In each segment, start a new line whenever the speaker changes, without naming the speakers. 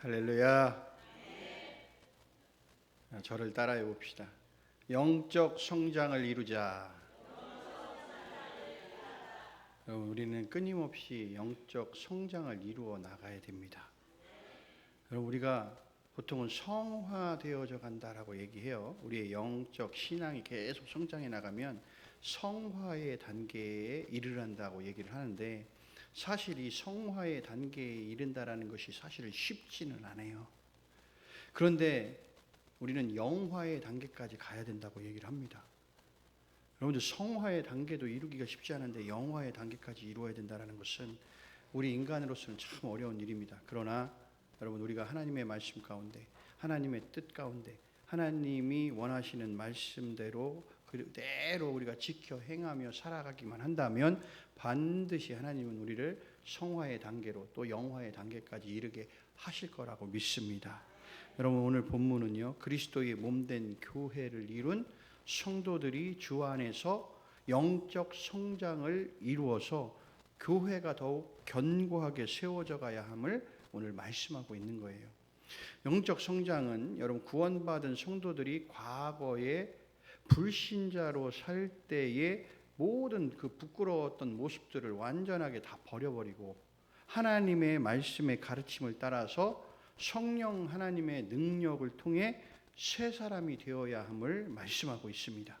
할렐루야. 저를 따라해 봅시다. 영적 성장을 이루자. 우리는 끊임없이 영적 성장을 이루어 나가야 됩니다. 우리가 보통은 성화되어져 간다라고 얘기해요. 우리의 영적 신앙이 계속 성장해 나가면 성화의 단계에 이르른다고 얘기를 하는데, 사실 이 성화의 단계에 이른다라는 것이 사실은 쉽지는 않아요. 그런데 우리는 영화의 단계까지 가야 된다고 얘기를 합니다. 여러분들, 성화의 단계도 이루기가 쉽지 않은데 영화의 단계까지 이루어야 된다는 것은 우리 인간으로서는 참 어려운 일입니다. 그러나 여러분, 우리가 하나님의 말씀 가운데, 하나님의 뜻 가운데, 하나님이 원하시는 말씀대로 그대로 우리가 지켜 행하며 살아가기만 한다면 반드시 하나님은 우리를 성화의 단계로 또 영화의 단계까지 이르게 하실 거라고 믿습니다. 여러분, 오늘 본문은요, 그리스도의 몸된 교회를 이룬 성도들이 주 안에서 영적 성장을 이루어서 교회가 더욱 견고하게 세워져 가야 함을 오늘 말씀하고 있는 거예요. 영적 성장은 여러분, 구원받은 성도들이 과거에 불신자로 살 때의 모든 그 부끄러웠던 모습들을 완전하게 다 버려버리고 하나님의 말씀의 가르침을 따라서 성령 하나님의 능력을 통해 새 사람이 되어야 함을 말씀하고 있습니다.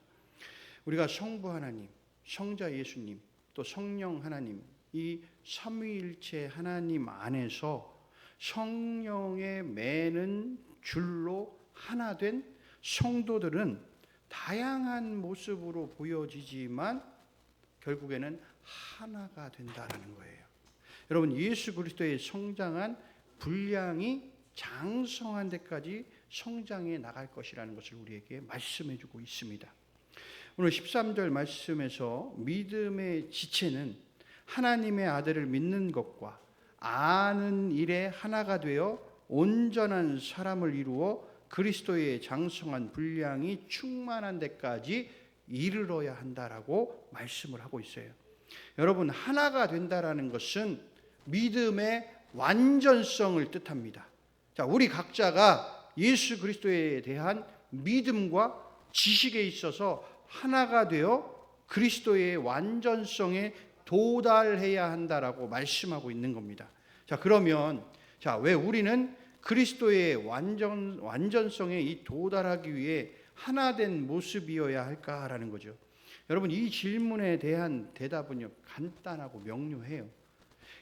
우리가 성부 하나님, 성자 예수님, 또 성령 하나님, 이 삼위일체 하나님 안에서 성령의 매는 줄로 하나 된 성도들은 다양한 모습으로 보여지지만 결국에는 하나가 된다는 거예요. 여러분, 예수 그리스도의 성장한 분량이 장성한 데까지 성장해 나갈 것이라는 것을 우리에게 말씀해 주고 있습니다. 오늘 13절 말씀에서 믿음의 지체는 하나님의 아들을 믿는 것과 아는 일에 하나가 되어 온전한 사람을 이루어 그리스도의 장성한 분량이 충만한 데까지 이르러야 한다라고 말씀을 하고 있어요. 여러분, 하나가 된다라는 것은 믿음의 완전성을 뜻합니다. 자, 우리 각자가 예수 그리스도에 대한 믿음과 지식에 있어서 하나가 되어 그리스도의 완전성에 도달해야 한다라고 말씀하고 있는 겁니다. 자, 그러면 왜 우리는 그리스도의 완전성에 이 도달하기 위해 하나된 모습이어야 할까라는 거죠. 여러분, 이 질문에 대한 대답은요, 간단하고 명료해요.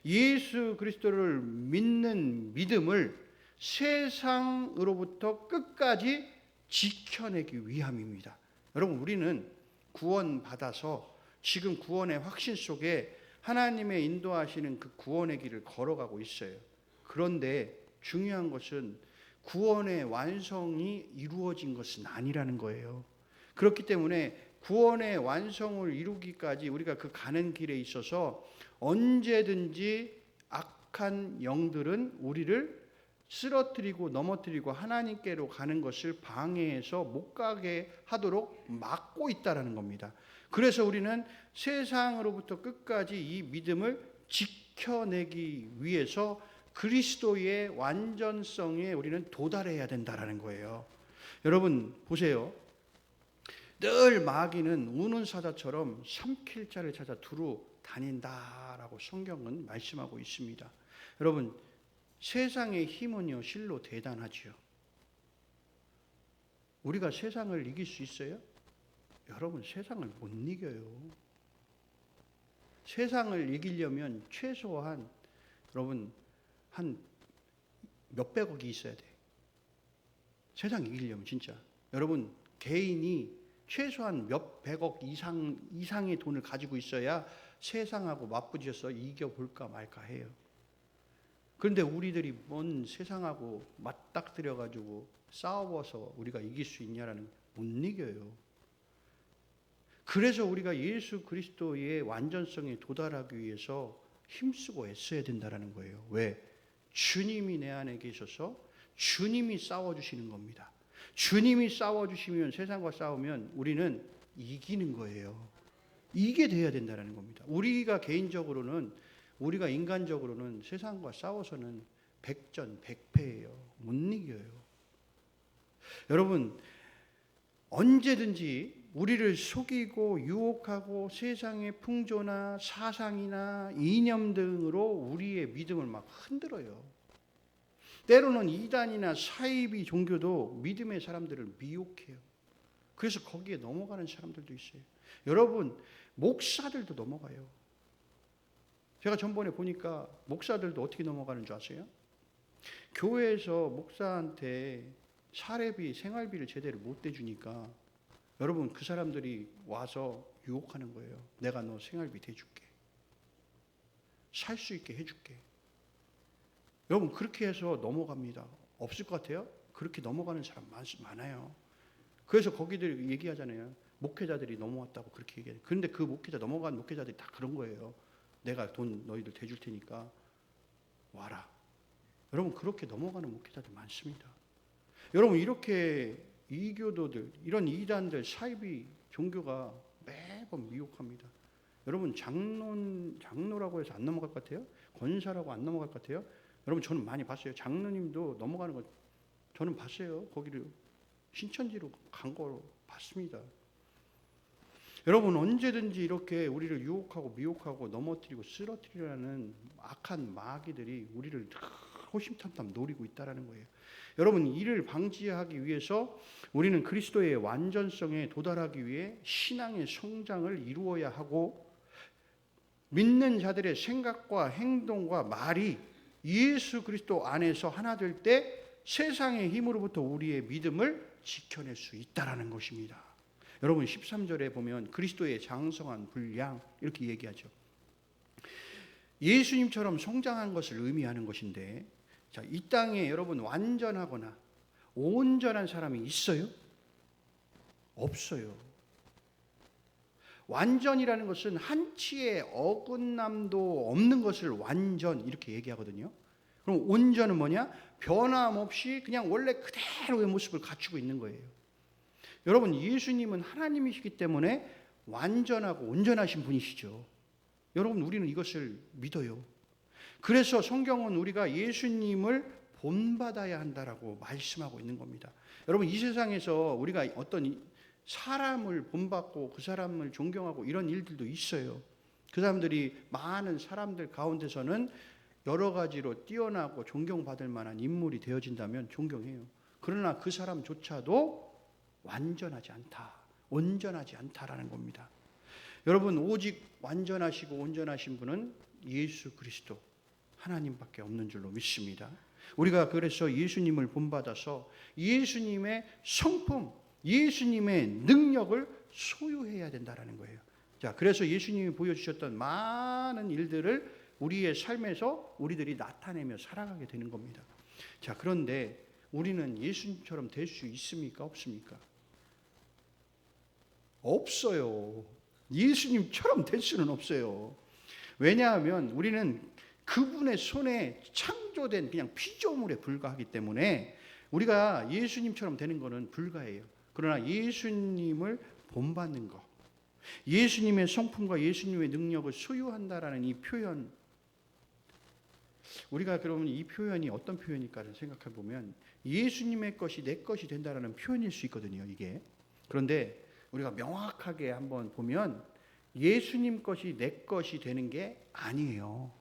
예수 그리스도를 믿는 믿음을 세상으로부터 끝까지 지켜내기 위함입니다. 여러분, 우리는 구원받아서 지금 구원의 확신 속에 하나님의 인도하시는 그 구원의 길을 걸어가고 있어요. 그런데 중요한 것은 구원의 완성이 이루어진 것은 아니라는 거예요. 그렇기 때문에 구원의 완성을 이루기까지 우리가 그 가는 길에 있어서 언제든지 악한 영들은 우리를 쓰러뜨리고 넘어뜨리고 하나님께로 가는 것을 방해해서 못 가게 하도록 막고 있다는 겁니다. 그래서 우리는 세상으로부터 끝까지 이 믿음을 지켜내기 위해서 그리스도의 완전성에 우리는 도달해야 된다는 거예요. 여러분 보세요. 늘 마귀는 우는 사자처럼 삼킬 자를 찾아 두루 다닌다라고 성경은 말씀하고 있습니다. 여러분, 세상의 힘은요, 실로 대단하지요. 우리가 세상을 이길 수 있어요? 여러분, 세상을 못 이겨요. 세상을 이기려면 최소한 여러분 한 몇백억이 있어야 돼. 세상 이기려면 진짜. 여러분, 개인이 최소한 몇백억 이상의 돈을 가지고 있어야 세상하고 맞부딪혀서 이겨볼까 말까 해요. 그런데 우리들이 뭔 세상하고 맞닥뜨려가지고 싸워서 우리가 이길 수 있냐라는, 못 이겨요. 그래서 우리가 예수 그리스도의 완전성에 도달하기 위해서 힘쓰고 애써야 된다는 거예요. 왜? 주님이 내 안에 계셔서 주님이 싸워주시는 겁니다. 주님이 싸워주시면, 세상과 싸우면 우리는 이기는 거예요. 이게 돼야 된다는 겁니다. 우리가 개인적으로는, 우리가 인간적으로는 세상과 싸워서는 백전백패예요. 못 이겨요. 여러분, 언제든지 우리를 속이고 유혹하고 세상의 풍조나 사상이나 이념 등으로 우리의 믿음을 막 흔들어요. 때로는 이단이나 사이비 종교도 믿음의 사람들을 미혹해요. 그래서 거기에 넘어가는 사람들도 있어요. 여러분, 목사들도 넘어가요. 제가 전번에 보니까 목사들도 어떻게 넘어가는 줄 아세요? 교회에서 목사한테 사례비, 생활비를 제대로 못 대주니까 여러분, 그 사람들이 와서 유혹하는 거예요. 내가 너 생활비 대줄게. 살 수 있게 해줄게. 여러분, 그렇게 해서 넘어갑니다. 없을 것 같아요? 그렇게 넘어가는 사람 많아요. 그래서 거기들 얘기하잖아요. 목회자들이 넘어왔다고 그렇게 얘기해요. 그런데 그 목회자, 넘어간 목회자들이 다 그런 거예요. 내가 돈 너희들 대줄 테니까 와라. 여러분, 그렇게 넘어가는 목회자들 많습니다. 여러분, 이렇게 이교도들, 이런 이단들, 사이비 종교가 매번 미혹합니다. 여러분, 장로라고 해서 안 넘어갈 것 같아요? 권사라고 안 넘어갈 것 같아요? 여러분, 저는 많이 봤어요. 장로님도 넘어가는 거 저는 봤어요. 거기를 신천지로 간 거 봤습니다. 여러분, 언제든지 이렇게 우리를 유혹하고 미혹하고 넘어뜨리고 쓰러뜨리려는 악한 마귀들이 우리를 호심탐탐 노리고 있다는 거예요. 여러분, 이를 방지하기 위해서 우리는 그리스도의 완전성에 도달하기 위해 신앙의 성장을 이루어야 하고, 믿는 자들의 생각과 행동과 말이 예수 그리스도 안에서 하나 될 때 세상의 힘으로부터 우리의 믿음을 지켜낼 수 있다는 것입니다. 여러분, 13절에 보면 그리스도의 장성한 분량 이렇게 얘기하죠. 예수님처럼 성장한 것을 의미하는 것인데, 자, 이 땅에 여러분 완전하거나 온전한 사람이 있어요? 없어요. 완전이라는 것은 한치의 어긋남도 없는 것을 완전 이렇게 얘기하거든요. 그럼 온전은 뭐냐? 변함없이 그냥 원래 그대로의 모습을 갖추고 있는 거예요. 여러분, 예수님은 하나님이시기 때문에 완전하고 온전하신 분이시죠. 여러분, 우리는 이것을 믿어요. 그래서 성경은 우리가 예수님을 본받아야 한다라고 말씀하고 있는 겁니다. 여러분, 이 세상에서 우리가 어떤 사람을 본받고 그 사람을 존경하고 이런 일들도 있어요. 그 사람들이 많은 사람들 가운데서는 여러 가지로 뛰어나고 존경받을 만한 인물이 되어진다면 존경해요. 그러나 그 사람조차도 완전하지 않다, 온전하지 않다라는 겁니다. 여러분, 오직 완전하시고 온전하신 분은 예수 그리스도 하나님밖에 없는 줄로 믿습니다. 우리가 그래서 예수님을 본받아서 예수님의 성품, 예수님의 능력을 소유해야 된다는 거예요. 자, 그래서 예수님이 보여주셨던 많은 일들을 우리의 삶에서 우리들이 나타내며 살아가게 되는 겁니다. 자, 그런데 우리는 예수님처럼 될 수 있습니까? 없습니까? 없어요. 예수님처럼 될 수는 없어요. 왜냐하면 우리는 그분의 손에 창조된 그냥 피조물에 불과하기 때문에 우리가 예수님처럼 되는 것은 불가해요. 그러나 예수님을 본받는 것, 예수님의 성품과 예수님의 능력을 소유한다라는 이 표현, 우리가 그러면 이 표현이 어떤 표현일까를 생각해 보면 예수님의 것이 내 것이 된다라는 표현일 수 있거든요, 이게. 그런데 우리가 명확하게 한번 보면 예수님 것이 내 것이 되는 게 아니에요.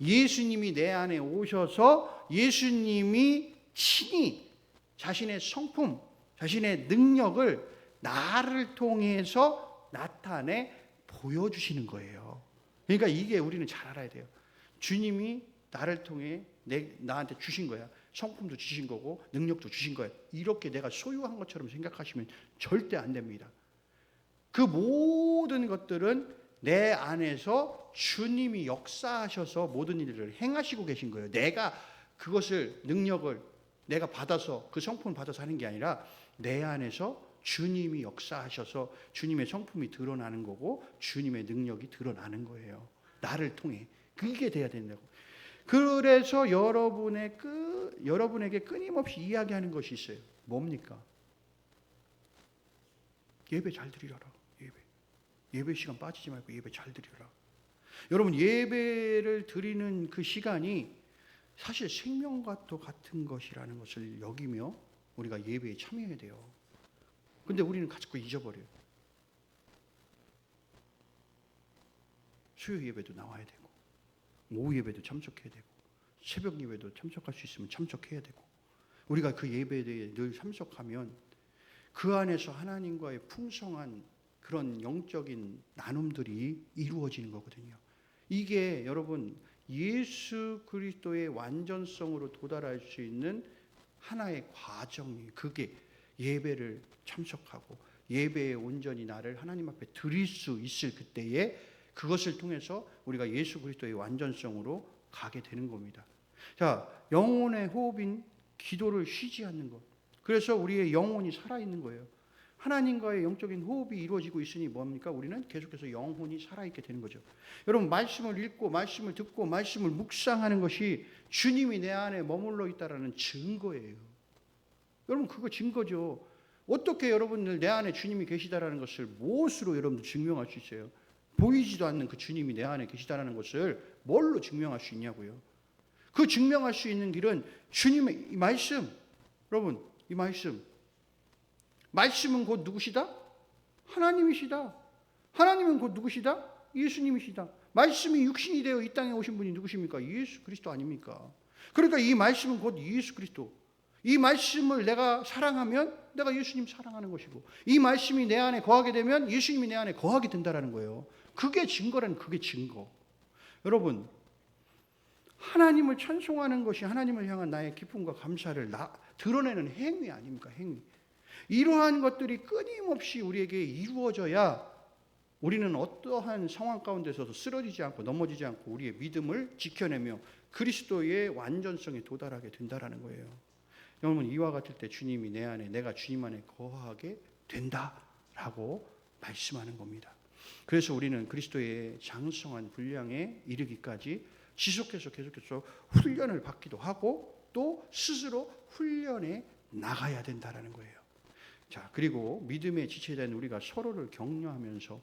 예수님이 내 안에 오셔서 예수님이 친히 자신의 성품, 자신의 능력을 나를 통해서 나타내 보여주시는 거예요. 그러니까 이게 우리는 잘 알아야 돼요. 주님이 나를 통해 나한테 주신 거야. 성품도 주신 거고 능력도 주신 거예요. 이렇게 내가 소유한 것처럼 생각하시면 절대 안 됩니다. 그 모든 것들은 내 안에서 주님이 역사하셔서 모든 일을 행하시고 계신 거예요. 내가 그것을 능력을 내가 받아서 그 성품을 받아서 하는 게 아니라 내 안에서 주님이 역사하셔서 주님의 성품이 드러나는 거고 주님의 능력이 드러나는 거예요. 나를 통해. 그게 돼야 된다고. 그래서 여러분에게 끊임없이 이야기하는 것이 있어요. 뭡니까? 예배 잘 드리라. 예배 시간 빠지지 말고 예배 잘 드리라. 여러분, 예배를 드리는 그 시간이 사실 생명과 또 같은 것이라는 것을 여기며 우리가 예배에 참여해야 돼요. 근데 우리는 자꾸 잊어버려요. 수요 예배도 나와야 되고, 오후 예배도 참석해야 되고, 새벽 예배도 참석할 수 있으면 참석해야 되고, 우리가 그 예배에 대해 늘 참석하면 그 안에서 하나님과의 풍성한 그런 영적인 나눔들이 이루어지는 거거든요. 이게 여러분 예수 그리스도의 완전성으로 도달할 수 있는 하나의 과정이, 그게 예배를 참석하고 예배에 온전히 나를 하나님 앞에 드릴 수 있을 그때에 그것을 통해서 우리가 예수 그리스도의 완전성으로 가게 되는 겁니다. 자, 영혼의 호흡인 기도를 쉬지 않는 것. 그래서 우리의 영혼이 살아있는 거예요. 하나님과의 영적인 호흡이 이루어지고 있으니 뭡니까? 우리는 계속해서 영혼이 살아있게 되는 거죠. 여러분, 말씀을 읽고 말씀을 듣고 말씀을 묵상하는 것이 주님이 내 안에 머물러 있다라는 증거예요. 여러분, 그거 증거죠. 어떻게 여러분들 내 안에 주님이 계시다라는 것을 무엇으로 여러분들 증명할 수 있어요? 보이지도 않는 그 주님이 내 안에 계시다라는 것을 뭘로 증명할 수 있냐고요? 그 증명할 수 있는 길은 주님의 이 말씀. 여러분, 이 말씀은 곧 누구시다? 하나님이시다. 하나님은 곧 누구시다? 예수님이시다. 말씀이 육신이 되어 이 땅에 오신 분이 누구십니까? 예수 그리스도 아닙니까? 그러니까 이 말씀은 곧 예수 그리스도. 이 말씀을 내가 사랑하면 내가 예수님 사랑하는 것이고, 이 말씀이 내 안에 거하게 되면 예수님이 내 안에 거하게 된다는 거예요. 그게 증거라는, 그게 증거. 여러분, 하나님을 찬송하는 것이 하나님을 향한 나의 기쁨과 감사를 드러내는 행위 아닙니까? 행위. 이러한 것들이 끊임없이 우리에게 이루어져야 우리는 어떠한 상황 가운데서도 쓰러지지 않고 넘어지지 않고 우리의 믿음을 지켜내며 그리스도의 완전성에 도달하게 된다는 거예요. 여러분, 이와 같을 때 주님이 내 안에, 내가 주님 안에 거하게 된다라고 말씀하는 겁니다. 그래서 우리는 그리스도의 장성한 분량에 이르기까지 지속해서 계속해서 훈련을 받기도 하고 또 스스로 훈련해 나가야 된다는 거예요. 자, 그리고 믿음의 지체된 우리가 서로를 격려하면서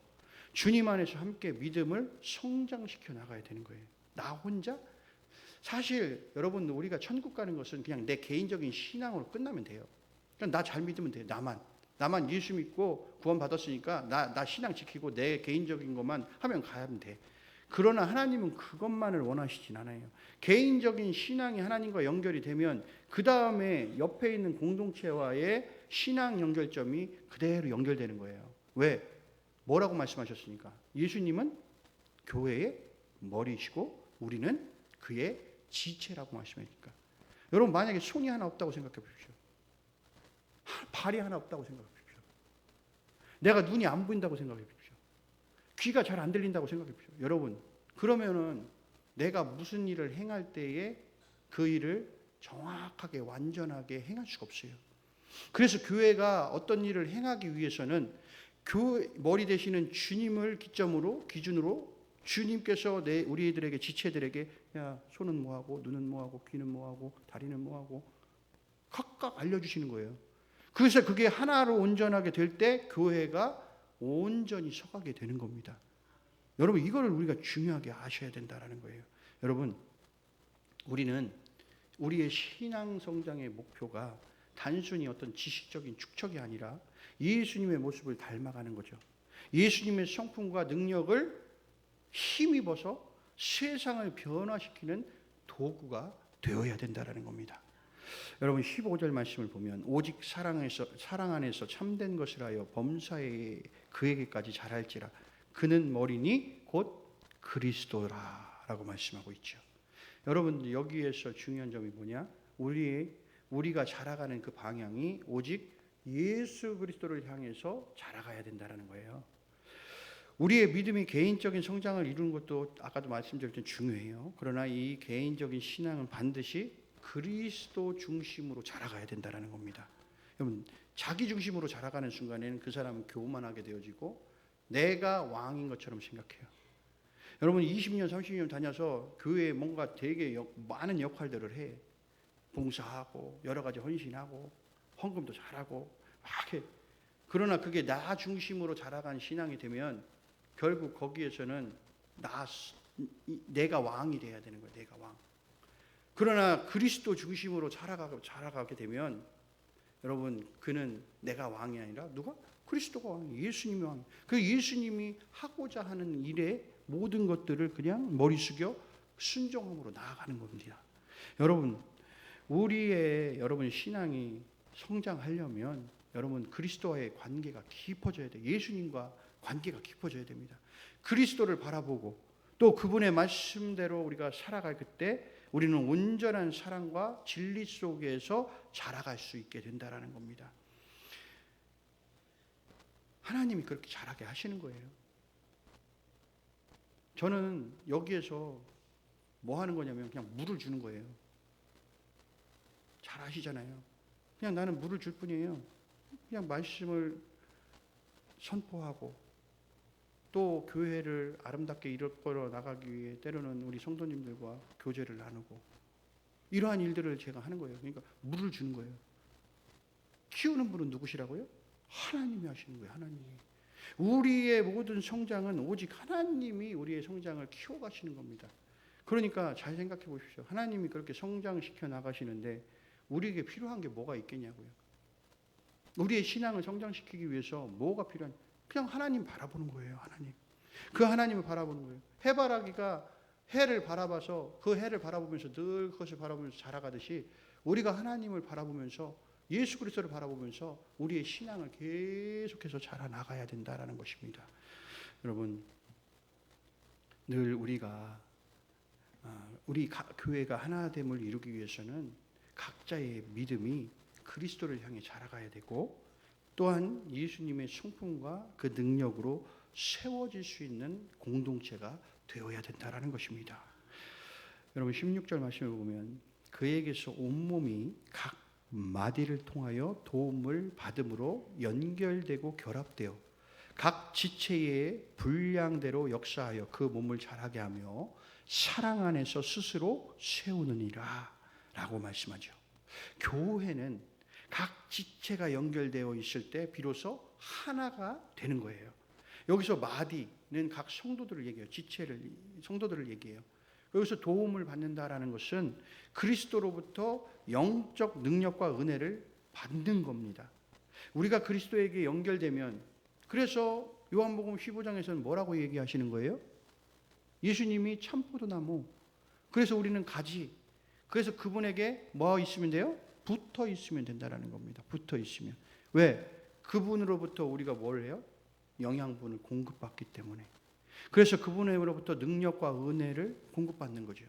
주님 안에서 함께 믿음을 성장시켜 나가야 되는 거예요. 나 혼자? 사실 여러분, 우리가 천국 가는 것은 그냥 내 개인적인 신앙으로 끝나면 돼요. 그냥 나 잘 믿으면 돼요. 나만 예수 믿고 구원 받았으니까 나 신앙 지키고 내 개인적인 것만 하면 가면 돼. 그러나 하나님은 그것만을 원하시진 않아요. 개인적인 신앙이 하나님과 연결이 되면 그 다음에 옆에 있는 공동체와의 신앙 연결점이 그대로 연결되는 거예요. 왜? 뭐라고 말씀하셨습니까? 예수님은 교회의 머리시고 우리는 그의 지체라고 말씀하니까. 여러분, 만약에 손이 하나 없다고 생각해 보십시오. 발이 하나 없다고 생각해 보십시오. 내가 눈이 안 보인다고 생각해 보십시오. 귀가 잘 안 들린다고 생각해 보십시오. 여러분, 그러면은 내가 무슨 일을 행할 때에 그 일을 정확하게 완전하게 행할 수가 없어요. 그래서 교회가 어떤 일을 행하기 위해서는 교회 머리 되시는 주님을 기준으로 주님께서 우리들에게, 지체들에게, 야, 손은 뭐하고 눈은 뭐하고 귀는 뭐하고 다리는 뭐하고 각각 알려주시는 거예요. 그래서 그게 하나로 온전하게 될 때 교회가 온전히 서가게 되는 겁니다. 여러분, 이거를 우리가 중요하게 아셔야 된다는 거예요. 여러분, 우리는 우리의 신앙 성장의 목표가 단순히 어떤 지식적인 축적이 아니라 예수님의 모습을 닮아가는 거죠. 예수님의 성품과 능력을 힘입어서 세상을 변화시키는 도구가 되어야 된다는 겁니다. 여러분, 15절 말씀을 보면 오직 사랑 안에서 참된 것을 하여 범사에 그에게까지 자랄지라 그는 머리니 곧 그리스도라라고 말씀하고 있죠. 여러분, 여기에서 중요한 점이 뭐냐? 우리가 자라가는 그 방향이 오직 예수 그리스도를 향해서 자라가야 된다는 거예요. 우리의 믿음이 개인적인 성장을 이루는 것도 아까도 말씀드렸던 중요해요. 그러나 이 개인적인 신앙은 반드시 그리스도 중심으로 자라가야 된다는 겁니다. 여러분, 자기 중심으로 자라가는 순간에는 그 사람은 교만하게 되어지고 내가 왕인 것처럼 생각해요. 여러분, 20년 30년 다녀서 교회에 뭔가 되게 많은 역할들을 해. 봉사하고 여러 가지 헌신하고 헌금도 잘하고 막 해. 그러나 그게 나 중심으로 자라간 신앙이 되면 결국 거기에서는 내가 왕이 돼야 되는 거예요. 내가 왕. 그러나 그리스도 중심으로 자라가게 되면 여러분, 그는 내가 왕이 아니라 누가? 그리스도가 왕이에요. 예수님이 왕이에요. 그 예수님이 하고자 하는 일에 모든 것들을 그냥 머리 숙여 순종함으로 나아가는 겁니다. 여러분, 여러분 신앙이 성장하려면 여러분 그리스도와의 관계가 깊어져야 돼요. 예수님과 관계가 깊어져야 됩니다. 그리스도를 바라보고 또 그분의 말씀대로 우리가 살아갈 그때 우리는 온전한 사랑과 진리 속에서 자라갈 수 있게 된다라는 겁니다. 하나님이 그렇게 자라게 하시는 거예요. 저는 여기에서 뭐 하는 거냐면 그냥 물을 주는 거예요. 잘 아시잖아요. 그냥 나는 물을 줄 뿐이에요. 그냥 말씀을 선포하고 또 교회를 아름답게 이끌어 나가기 위해 때로는 우리 성도님들과 교제를 나누고 이러한 일들을 제가 하는 거예요. 그러니까 물을 주는 거예요. 키우는 분은 누구시라고요? 하나님이 하시는 거예요. 하나님이. 우리의 모든 성장은 오직 하나님이 우리의 성장을 키워가시는 겁니다. 그러니까 잘 생각해 보십시오. 하나님이 그렇게 성장시켜 나가시는데 우리에게 필요한 게 뭐가 있겠냐고요. 우리의 신앙을 성장시키기 위해서 뭐가 필요한? 그냥 하나님 바라보는 거예요. 하나님. 그 하나님을 바라보는 거예요. 해바라기가 해를 바라봐서 그 해를 바라보면서 늘 그것을 바라보면서 자라가듯이 우리가 하나님을 바라보면서 예수 그리스도를 바라보면서 우리의 신앙을 계속해서 자라나가야 된다라는 것입니다. 여러분, 늘 우리가 우리 교회가 하나됨을 이루기 위해서는 각자의 믿음이 그리스도를 향해 자라가야 되고 또한 예수님의 성품과 그 능력으로 세워질 수 있는 공동체가 되어야 된다라는 것입니다. 여러분 16절 말씀을 보면 그에게서 온몸이 각 마디를 통하여 도움을 받음으로 연결되고 결합되어 각 지체의 분량대로 역사하여 그 몸을 자라게 하며 사랑 안에서 스스로 세우느니라 라고 말씀하죠. 교회는 각 지체가 연결되어 있을 때 비로소 하나가 되는 거예요. 여기서 마디는 각 성도들을 얘기해요. 성도들을 얘기해요. 여기서 도움을 받는다라는 것은 그리스도로부터 영적 능력과 은혜를 받는 겁니다. 우리가 그리스도에게 연결되면, 그래서 요한복음 15장에서는 뭐라고 얘기하시는 거예요? 예수님이 참포도나무, 그래서 우리는 가지, 그래서 그분에게 뭐 있으면 돼요? 붙어 있으면 된다라는 겁니다. 붙어 있으면. 왜? 그분으로부터 우리가 뭘 해요? 영양분을 공급받기 때문에. 그래서 그분으로부터 능력과 은혜를 공급받는 거죠.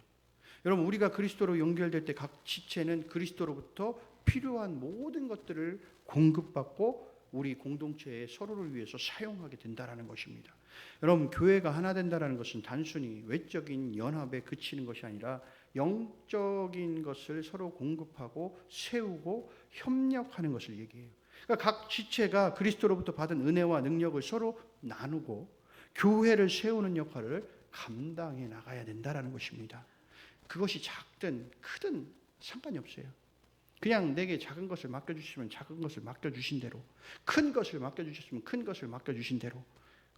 여러분, 우리가 그리스도로 연결될 때 각 지체는 그리스도로부터 필요한 모든 것들을 공급받고 우리 공동체에 서로를 위해서 사용하게 된다라는 것입니다. 여러분, 교회가 하나 된다라는 것은 단순히 외적인 연합에 그치는 것이 아니라 영적인 것을 서로 공급하고 세우고 협력하는 것을 얘기해요. 그러니까 각 지체가 그리스도로부터 받은 은혜와 능력을 서로 나누고 교회를 세우는 역할을 감당해 나가야 된다라는 것입니다. 그것이 작든 크든 상관이 없어요. 그냥 내게 작은 것을 맡겨주시면 작은 것을 맡겨주신 대로, 큰 것을 맡겨주셨으면 큰 것을 맡겨주신 대로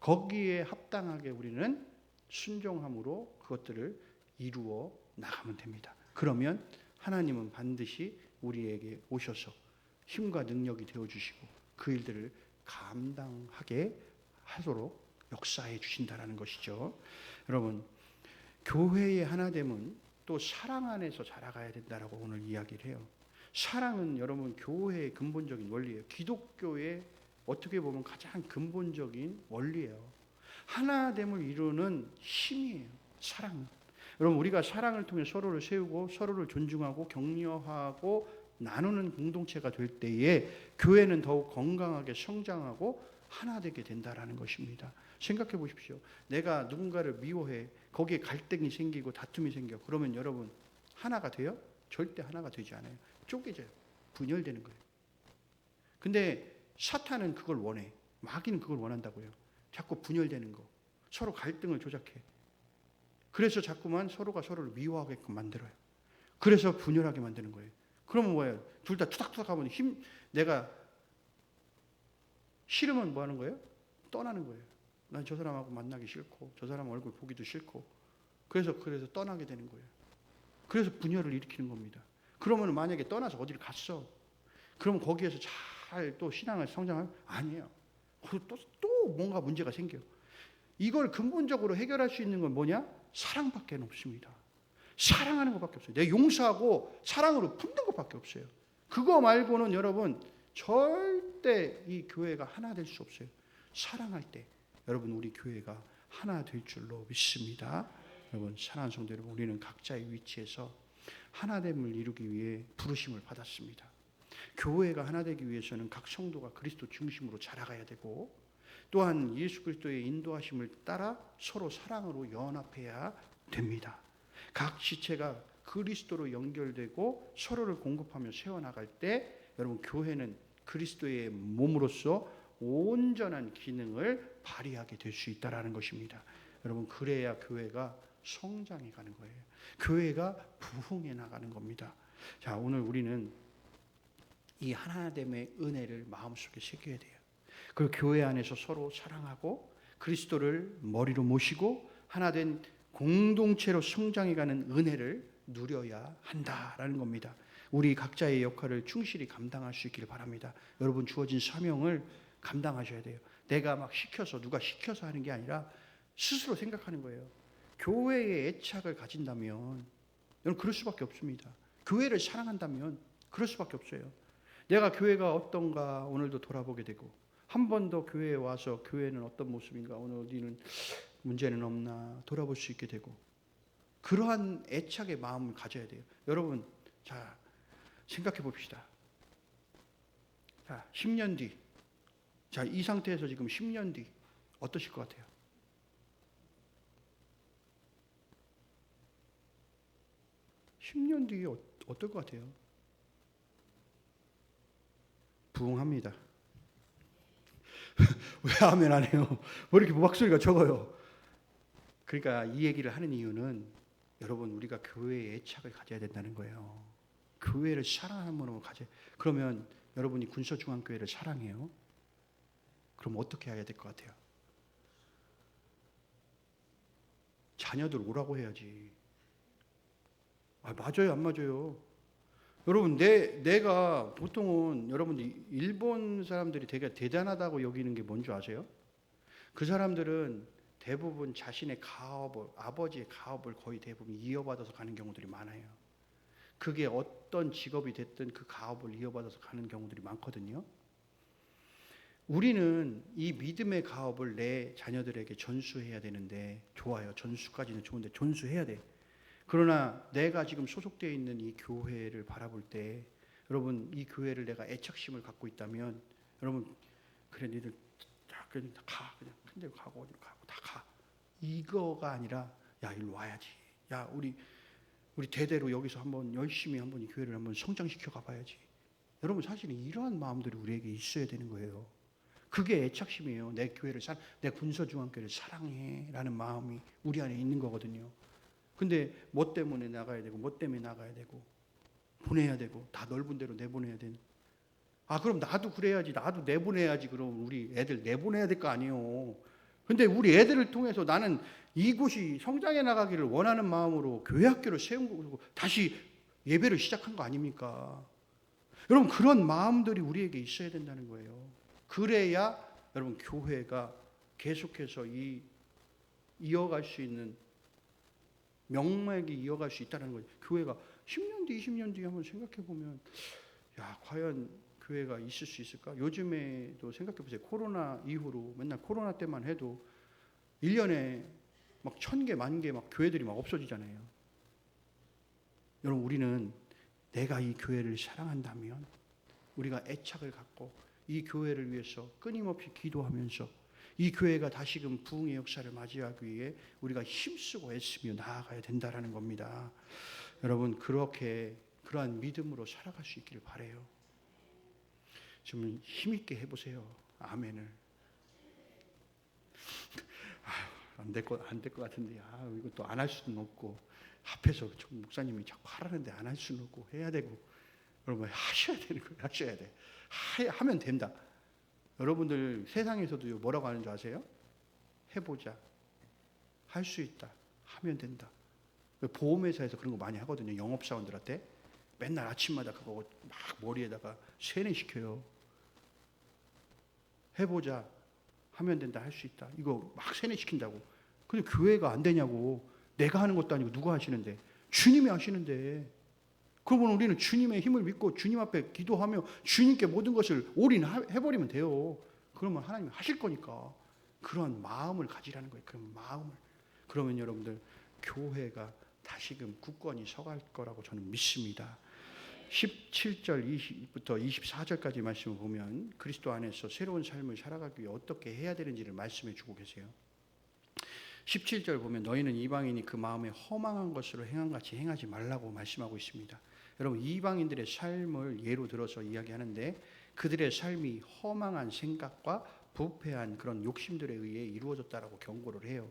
거기에 합당하게 우리는 순종함으로 그것들을 이루어 나가면 됩니다. 그러면 하나님은 반드시 우리에게 오셔서 힘과 능력이 되어주시고 그 일들을 감당하게 하도록 역사해 주신다라는 것이죠. 여러분, 교회의 하나됨은 또 사랑 안에서 자라가야 된다라고 오늘 이야기를 해요. 사랑은 여러분 교회의 근본적인 원리예요. 기독교의 어떻게 보면 가장 근본적인 원리예요. 하나됨을 이루는 힘이에요. 사랑은. 여러분, 우리가 사랑을 통해 서로를 세우고 서로를 존중하고 격려하고 나누는 공동체가 될 때에 교회는 더욱 건강하게 성장하고 하나 되게 된다라는 것입니다. 생각해 보십시오. 내가 누군가를 미워해. 거기에 갈등이 생기고 다툼이 생겨. 그러면 여러분 하나가 돼요? 절대 하나가 되지 않아요. 쪼개져요. 분열되는 거예요. 근데 사탄은 그걸 원해. 마귀는 그걸 원한다고요. 자꾸 분열되는 거. 서로 갈등을 조작해. 그래서 자꾸만 서로가 서로를 미워하게끔 만들어요. 그래서 분열하게 만드는 거예요. 그러면 뭐예요? 둘 다 투닥투닥 하면 내가 싫으면 뭐 하는 거예요? 떠나는 거예요. 난 저 사람하고 만나기 싫고 저 사람 얼굴 보기도 싫고 그래서 떠나게 되는 거예요. 그래서 분열을 일으키는 겁니다. 그러면 만약에 떠나서 어디를 갔어. 그러면 거기에서 잘 또 신앙을 성장하면 아니에요. 또 뭔가 문제가 생겨. 이걸 근본적으로 해결할 수 있는 건 뭐냐? 사랑밖에 없습니다. 사랑하는 것밖에 없어요. 내 용서하고 사랑으로 품는 것밖에 없어요. 그거 말고는 여러분 절대 이 교회가 하나 될 수 없어요. 사랑할 때 여러분 우리 교회가 하나 될 줄로 믿습니다. 여러분 사랑하는 성도 여러분, 우리는 각자의 위치에서 하나됨을 이루기 위해 부르심을 받았습니다. 교회가 하나 되기 위해서는 각 성도가 그리스도 중심으로 자라가야 되고, 또한 예수 그리스도의 인도하심을 따라 서로 사랑으로 연합해야 됩니다. 각 지체가 그리스도로 연결되고 서로를 공급하며 세워나갈 때 여러분 교회는 그리스도의 몸으로서 온전한 기능을 발휘하게 될 수 있다는 것입니다. 여러분 그래야 교회가 성장해 가는 거예요. 교회가 부흥해 나가는 겁니다. 자, 오늘 우리는 이 하나됨의 은혜를 마음속에 새겨야 돼요. 그리고 교회 안에서 서로 사랑하고 그리스도를 머리로 모시고 하나된 공동체로 성장해가는 은혜를 누려야 한다라는 겁니다. 우리 각자의 역할을 충실히 감당할 수 있기를 바랍니다. 여러분 주어진 사명을 감당하셔야 돼요. 내가 막 시켜서 누가 시켜서 하는 게 아니라 스스로 생각하는 거예요. 교회에 애착을 가진다면 여러분 그럴 수밖에 없습니다. 교회를 사랑한다면 그럴 수밖에 없어요. 내가 교회가 어떤가 오늘도 돌아보게 되고, 한 번 더 교회에 와서 교회는 어떤 모습인가, 오늘 어디는 문제는 없나 돌아볼 수 있게 되고, 그러한 애착의 마음을 가져야 돼요. 여러분 자 생각해 봅시다. 자 10년 뒤, 자 이 상태에서 지금 10년 뒤 어떠실 것 같아요? (10년) 뒤에 어떨 것 같아요? 부흥합니다. 왜 아멘 안 해요? 왜 이렇게 목소리가 적어요? 그러니까 이 얘기를 하는 이유는 여러분 우리가 교회에 애착을 가져야 된다는 거예요. 교회를 사랑하는 마음으로 가져. 그러면 여러분이 군서중앙교회를 사랑해요. 그럼 어떻게 해야 될 것 같아요? 자녀들 오라고 해야지. 맞아요, 안 맞아요? 여러분 내가 보통은 여러분들 일본 사람들이 되게 대단하다고 여기는 게 뭔지 아세요? 그 사람들은 대부분 자신의 가업을, 아버지의 가업을 거의 대부분 이어받아서 가는 경우들이 많아요. 그게 어떤 직업이 됐든 그 가업을 이어받아서 가는 경우들이 많거든요. 우리는 이 믿음의 가업을 내 자녀들에게 전수해야 되는데, 좋아요. 전수까지는 좋은데 전수해야 돼. 그러나 내가 지금 소속되어 있는 이 교회를 바라볼 때, 여러분 이 교회를 내가 애착심을 갖고 있다면, 여러분 그래 니들 그냥 가, 그냥 큰 데 가고 어디 가고 다 가. 이거가 아니라 야 일로 와야지. 야 우리 대대로 여기서 한번 열심히 한번 이 교회를 한번 성장시켜 가봐야지. 여러분 사실은 이러한 마음들이 우리에게 있어야 되는 거예요. 그게 애착심이에요. 내 교회를 내 군서중앙교회를 사랑해라는 마음이 우리 안에 있는 거거든요. 근데 뭐 때문에 나가야 되고 뭐 때문에 나가야 되고 보내야 되고 다 넓은 데로 내보내야 되는. 그럼 나도 그래야지. 나도 내보내야지. 그럼 우리 애들 내보내야 될 거 아니에요. 근데 우리 애들을 통해서 나는 이곳이 성장해 나가기를 원하는 마음으로 교회 학교를 세운 거고 다시 예배를 시작한 거 아닙니까? 여러분 그런 마음들이 우리에게 있어야 된다는 거예요. 그래야 여러분 교회가 계속해서 이어갈 수 있는 명맥이 이어갈 수 있다는 거예요. 교회가 10년 뒤, 20년 뒤 한번 생각해 보면 과연 교회가 있을 수 있을까? 요즘에도 생각해 보세요. 코로나 이후로 맨날 코로나 때만 해도 1년에 막 1000개, 10,000개 막 교회들이 막 없어지잖아요. 여러분 우리는 내가 이 교회를 사랑한다면 우리가 애착을 갖고 이 교회를 위해서 끊임없이 기도하면서 이 교회가 다시금 부흥의 역사를 맞이하기 위해 우리가 힘쓰고 애쓰며 나아가야 된다는 겁니다. 여러분 그러한 믿음으로 살아갈 수 있기를 바라요. 좀 힘있게 해보세요. 아멘을. 안 될 것 같은데 이것도 안 할 수는 없고, 앞에서 목사님이 자꾸 하라는데 안 할 수는 없고 해야 되고, 여러분 하셔야 되는 거예요. 하셔야 돼. 하면 된다. 여러분들 세상에서도 뭐라고 하는 줄 아세요? 해보자. 할 수 있다. 하면 된다. 보험회사에서 그런 거 많이 하거든요. 영업사원들한테 맨날 아침마다 그거 막 머리에다가 세뇌시켜요. 해보자, 하면 된다, 할 수 있다, 이거 막 세뇌시킨다고. 근데 교회가 안 되냐고. 내가 하는 것도 아니고 누가 하시는데? 주님이 하시는데. 그러면 우리는 주님의 힘을 믿고 주님 앞에 기도하며 주님께 모든 것을 올인해버리면 돼요. 그러면 하나님이 하실 거니까. 그런 마음을 가지라는 거예요. 그런 마음을. 그러면 여러분들 교회가 다시금 굳건히 서갈 거라고 저는 믿습니다. 17절부터 24절까지 말씀을 보면 그리스도 안에서 새로운 삶을 살아가기 위해 어떻게 해야 되는지를 말씀해 주고 계세요. 17절 보면 너희는 이방인이 그 마음에 허망한 것으로 행함같이 행하지 말라고 말씀하고 있습니다. 여러분, 이방인들의 삶을 예로 들어서 이야기하는데 그들의 삶이 허망한 생각과 부패한 그런 욕심들에 의해 이루어졌다라고 경고를 해요.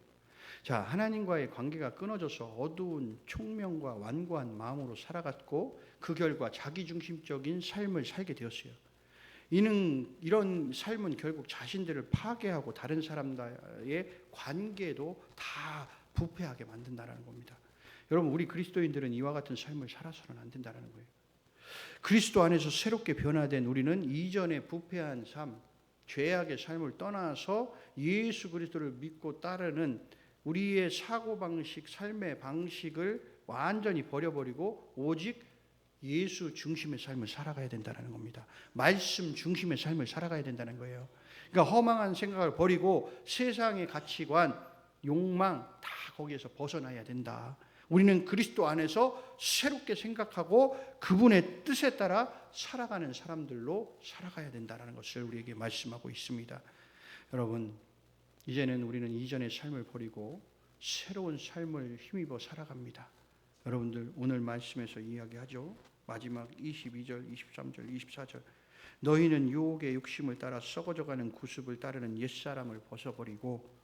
자, 하나님과의 관계가 끊어져서 어두운 총명과 완고한 마음으로 살아갔고 그 결과 자기중심적인 삶을 살게 되었어요. 이런 삶은 결국 자신들을 파괴하고 다른 사람과의 관계도 다 부패하게 만든다는 겁니다. 여러분, 우리 그리스도인들은 이와 같은 삶을 살아서는 안 된다는 거예요. 그리스도 안에서 새롭게 변화된 우리는 이전의 부패한 삶, 죄악의 삶을 떠나서 예수 그리스도를 믿고 따르는 우리의 사고방식, 삶의 방식을 완전히 버려버리고 오직 예수 중심의 삶을 살아가야 된다는 겁니다. 말씀 중심의 삶을 살아가야 된다는 거예요. 그러니까 허망한 생각을 버리고 세상의 가치관, 욕망 다 거기에서 벗어나야 된다. 우리는 그리스도 안에서 새롭게 생각하고 그분의 뜻에 따라 살아가는 사람들로 살아가야 된다는 것을 우리에게 말씀하고 있습니다. 여러분, 이제는 우리는 이전의 삶을 버리고 새로운 삶을 힘입어 살아갑니다. 여러분들 오늘 말씀에서 이야기하죠. 마지막 22절, 23절, 24절. 너희는 유혹의 욕심을 따라 썩어져가는 구습을 따르는 옛사람을 벗어버리고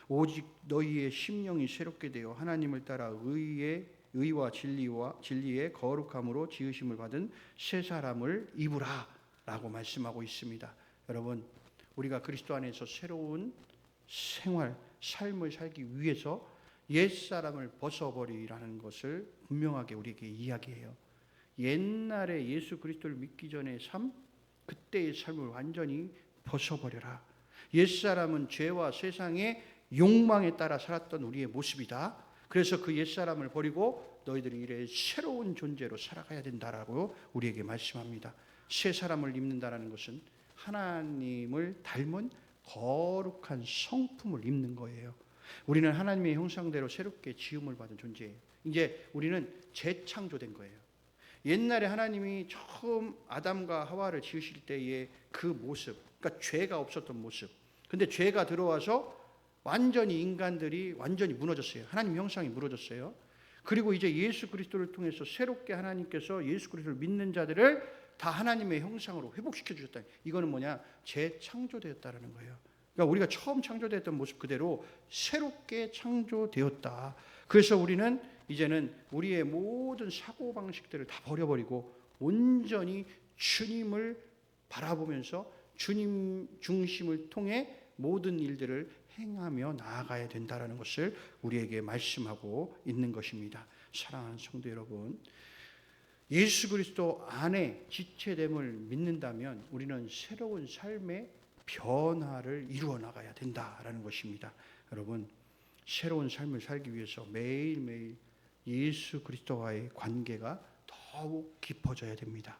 오직 너희의 심령이 새롭게 되어 하나님을 따라 의와 진리의 거룩함으로 지으심을 받은 새 사람을 입으라 라고 말씀하고 있습니다. 여러분, 우리가 그리스도 안에서 새로운 생활, 삶을 살기 위해서 옛사람을 벗어버리라는 것을 분명하게 우리에게 이야기해요. 옛날에 예수 그리스도를 믿기 전의 삶, 그때의 삶을 완전히 벗어버려라. 옛사람은 죄와 세상의 욕망에 따라 살았던 우리의 모습이다. 그래서 그 옛사람을 버리고 너희들이 이래 새로운 존재로 살아가야 된다라고 우리에게 말씀합니다. 새 사람을 입는다라는 것은 하나님을 닮은 거룩한 성품을 입는 거예요. 우리는 하나님의 형상대로 새롭게 지음을 받은 존재예요. 이제 우리는 재창조된 거예요. 옛날에 하나님이 처음 아담과 하와를 지으실 때의 그 모습, 그러니까 죄가 없었던 모습. 근데 죄가 들어와서 완전히 인간들이 완전히 무너졌어요. 하나님 형상이 무너졌어요. 그리고 이제 예수 그리스도를 통해서 새롭게 하나님께서 예수 그리스도를 믿는 자들을 다 하나님의 형상으로 회복시켜 주셨다. 이거는 뭐냐? 재창조되었다라는 거예요. 그러니까 우리가 처음 창조되었던 모습 그대로 새롭게 창조되었다. 그래서 우리는 이제는 우리의 모든 사고방식들을 다 버려버리고 온전히 주님을 바라보면서 주님 중심을 통해 모든 일들을 행하며 나아가야 된다는 것을 우리에게 말씀하고 있는 것입니다. 사랑하는 성도 여러분, 예수 그리스도 안에 지체됨을 믿는다면 우리는 새로운 삶의 변화를 이루어 나가야 된다라는 것입니다. 여러분, 새로운 삶을 살기 위해서 매일매일 예수 그리스도와의 관계가 더욱 깊어져야 됩니다.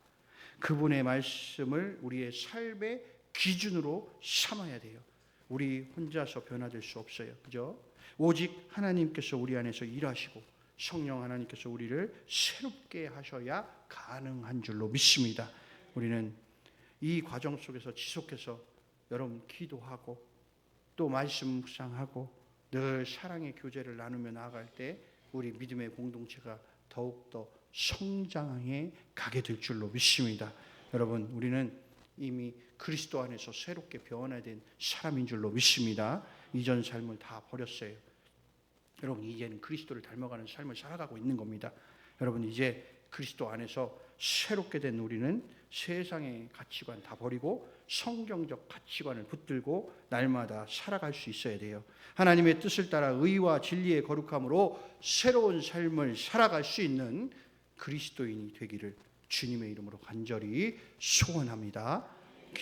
그분의 말씀을 우리의 삶의 기준으로 삼아야 돼요. 우리 혼자서 변화될 수 없어요. 그죠? 오직 하나님께서 우리 안에서 일하시고 성령 하나님께서 우리를 새롭게 하셔야 가능한 줄로 믿습니다. 우리는 이 과정 속에서 지속해서 여러분 기도하고 또 말씀 묵상하고 늘 사랑의 교제를 나누며 나아갈 때 우리 믿음의 공동체가 더욱더 성장해 가게 될 줄로 믿습니다. 여러분, 우리는 이미 그리스도 안에서 새롭게 변화된 사람인 줄로 믿습니다. 이전 삶을 다 버렸어요. 여러분, 이제는 그리스도를 닮아가는 삶을 살아가고 있는 겁니다. 여러분, 이제 그리스도 안에서 새롭게 된 우리는 세상의 가치관 다 버리고 성경적 가치관을 붙들고 날마다 살아갈 수 있어야 돼요. 하나님의 뜻을 따라 의와 진리의 거룩함으로 새로운 삶을 살아갈 수 있는 그리스도인이 되기를 주님의 이름으로 간절히 소원합니다.